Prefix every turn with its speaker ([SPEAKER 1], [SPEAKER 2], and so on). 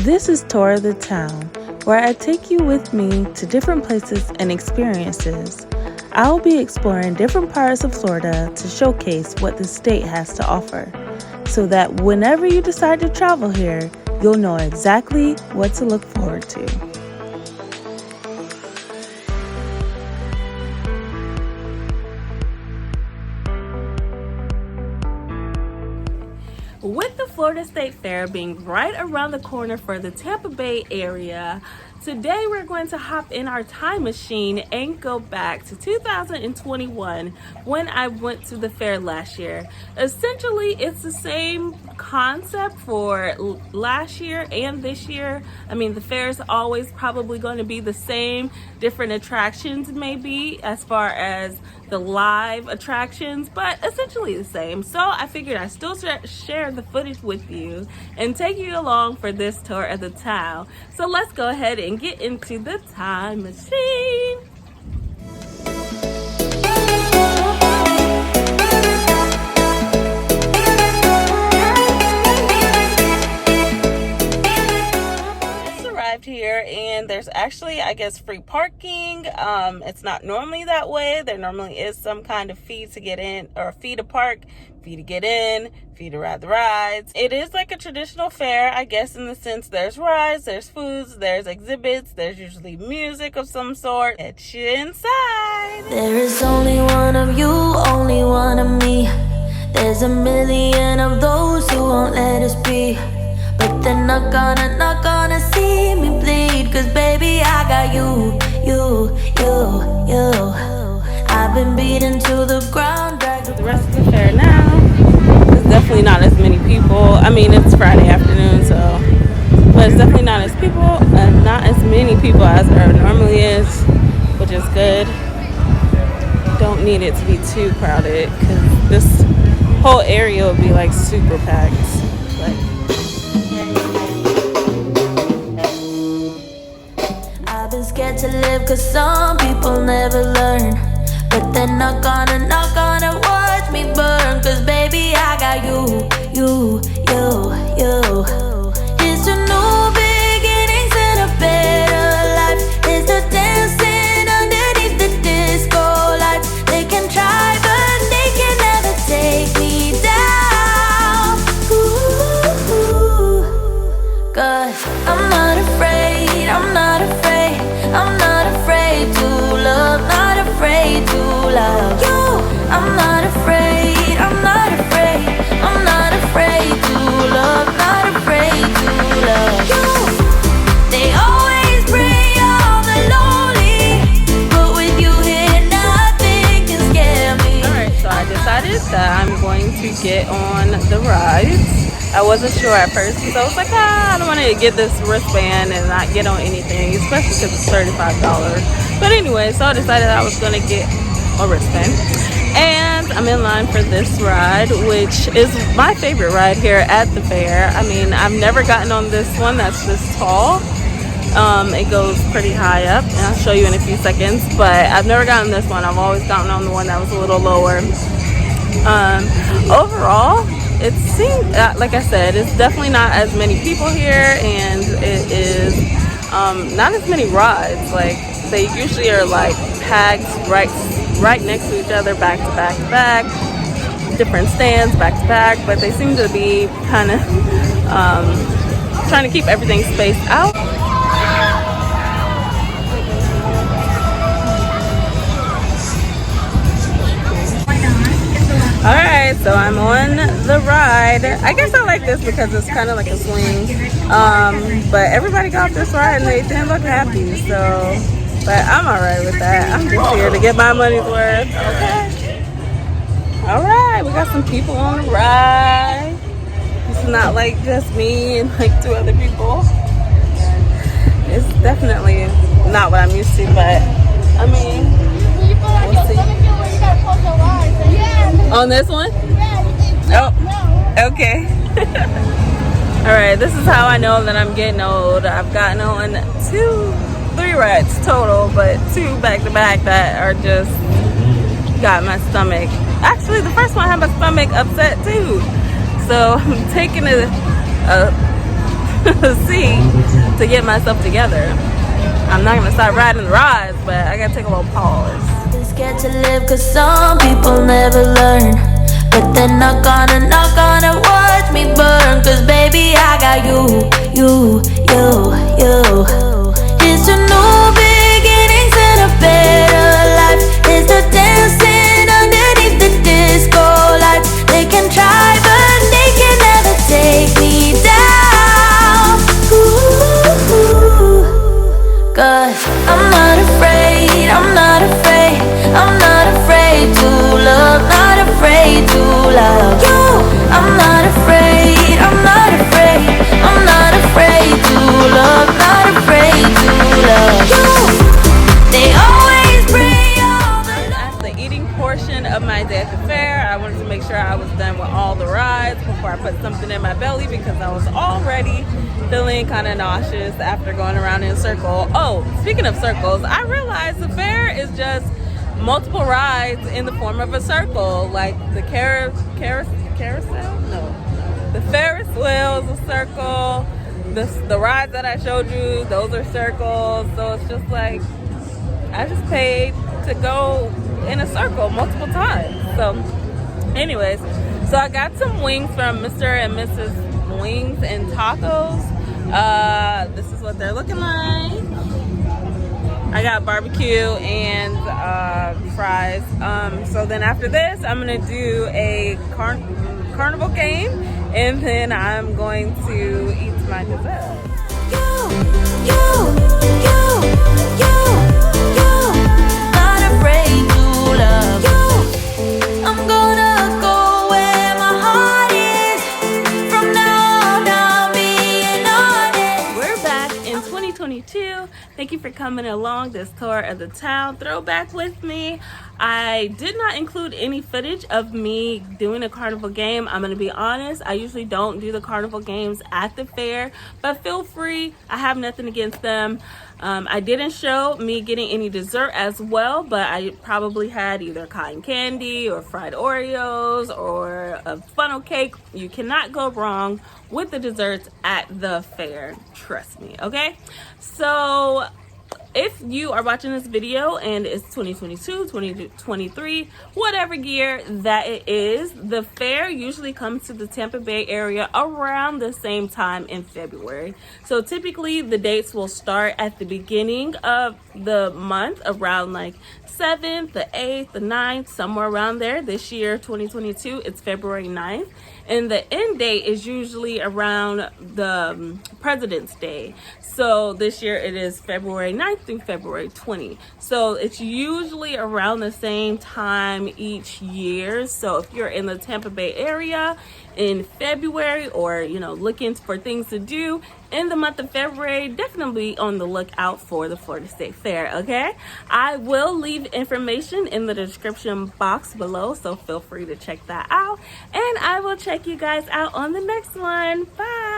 [SPEAKER 1] This is Tour of the Town, where I take you with me to different places and experiences. I will be exploring different parts of Florida to showcase what the state has to offer, so that whenever you decide to travel here, you'll know exactly what to look forward to. With the Florida State Fair being right around the corner for the Tampa Bay area, today we're going to hop in our time machine and go back to 2021 when I went to the fair last year. Essentially, it's the same concept for last year and this year. I mean, the fair is always probably going to be the same. Different attractions maybe as far as the live attractions, but essentially the same. So I figured I'd still share the footage with you and take you along for this tour of the town. So let's go ahead and get into the time machine. Here, and there's actually, I guess, free parking. It's not normally that way. There normally is some kind of fee to get in, or fee to park, fee to get in, fee to ride the rides. It is like a traditional fair, I guess, in the sense there's rides, there's foods, there's exhibits, there's usually music of some sort. Get you inside.
[SPEAKER 2] There is only one of you, only one of me. There's a million of those who won't let us be. But they're not gonna see me bleed. Cause baby, I got you. I've been beaten to the ground, dragged
[SPEAKER 1] the rest of the fair now. There's definitely not as many people. I mean, it's Friday afternoon, so, but it's definitely not as many people as there normally is, which is good. Don't need it to be too crowded because this whole area will be like super packed.
[SPEAKER 2] Scared to live cause some people never learn. But they're not gonna watch me burn. Cause baby, I got you. It's a new beginnings and a better life. It's the dancing underneath the disco lights. They can try but they can never take me down. Cause I'm not afraid, I'm not afraid. I'm not afraid to love, not afraid to love you. I'm not afraid, I'm not afraid. I'm not afraid to love, not afraid to love you. They always bring all the lonely, but with you here nothing can scare me.
[SPEAKER 1] Alright, so I decided that I'm going to get on the rides. I wasn't sure at first, so I was like, I don't want to get this wristband and not get on anything, especially because it's $35. But anyway, so I decided I was going to get a wristband. And I'm in line for this ride, which is my favorite ride here at the fair. I mean, I've never gotten on this one that's this tall. It goes pretty high up, and I'll show you in a few seconds. But I've never gotten this one. I've always gotten on the one that was a little lower. Overall, it seems, like I said, it's definitely not as many people here, and it is not as many rides. Like, they usually are like packed right next to each other, back to back to back, different stands back to back, but they seem to be kind of trying to keep everything spaced out. Alright, so I'm on the ride. I guess I like this because it's kind of like a swing. But everybody got this ride and they didn't look happy, so, but I'm alright with that. I'm just here to get my money's worth. Okay. Alright, we got some people on the ride. It's not like just me and like two other people. It's definitely not what I'm used to, but I mean, we'll see. On this one? Oh, okay. Alright, this is how I know that I'm getting old. I've gotten on 3 rides total, but 2 back to back that are just got my stomach. Actually, the first one had my stomach upset too. So I'm taking a seat to get myself together. I'm not gonna start riding the rides, but I gotta take a little pause.
[SPEAKER 2] They're scared to live cause some people never learn. But they're not gonna watch me burn. Cause baby I got you. Here's to new beginnings and a better life. Here's to dancing underneath the disco lights. They can try but they can never take me down. Ooh. Cause I'm not afraid, I'm not afraid, I'm not afraid to love, not afraid to love you. I'm not afraid, I'm not afraid, I'm not afraid to love, not afraid to love you. They always bring all the
[SPEAKER 1] At the eating portion of my day at the fair, I wanted to make sure I was done with all the rides before I put something in my belly because I was already feeling kind of nauseous after going around in a circle. Oh, speaking of circles, I realized the fair is just multiple rides in the form of a circle, like the carousel? No. The Ferris wheel is a circle. The rides that I showed you, those are circles. So it's just like, I just paid to go in a circle multiple times. So anyways, so I got some wings from Mr. and Mrs. Wings and Tacos. This is what they're looking like. I got barbecue and fries. So then after this, I'm gonna do a carnival game, and then I'm going to eat my dessert.
[SPEAKER 2] not afraid to love you. I'm gonna go where my heart is. From now on, I'm being honest.
[SPEAKER 1] We're back in 2022. Thank you for coming along this tour of the town throwback with me. I did not include any footage of me doing a carnival game. I'm gonna be honest, I usually don't do the carnival games at the fair, but feel free. I have nothing against them. I didn't show me getting any dessert as well, but I probably had either cotton candy or fried Oreos or a funnel cake. You cannot go wrong with the desserts at the fair, trust me, okay? So if you are watching this video and it's 2022, 2023, whatever year that it is, the fair usually comes to the Tampa Bay area around the same time in February. So typically the dates will start at the beginning of the month, around like 7th, the 8th, the 9th, somewhere around there. This year, 2022, it's February 9th. And the end date is usually around the President's Day. So this year it is February 9th through February 20th. So it's usually around the same time each year. So if you're in the Tampa Bay area in February, or looking for things to do in the month of February, definitely on the lookout for the Florida State Fair, okay? I will leave information in the description box below, so feel free to check that out. And I will check you guys out on the next one. Bye!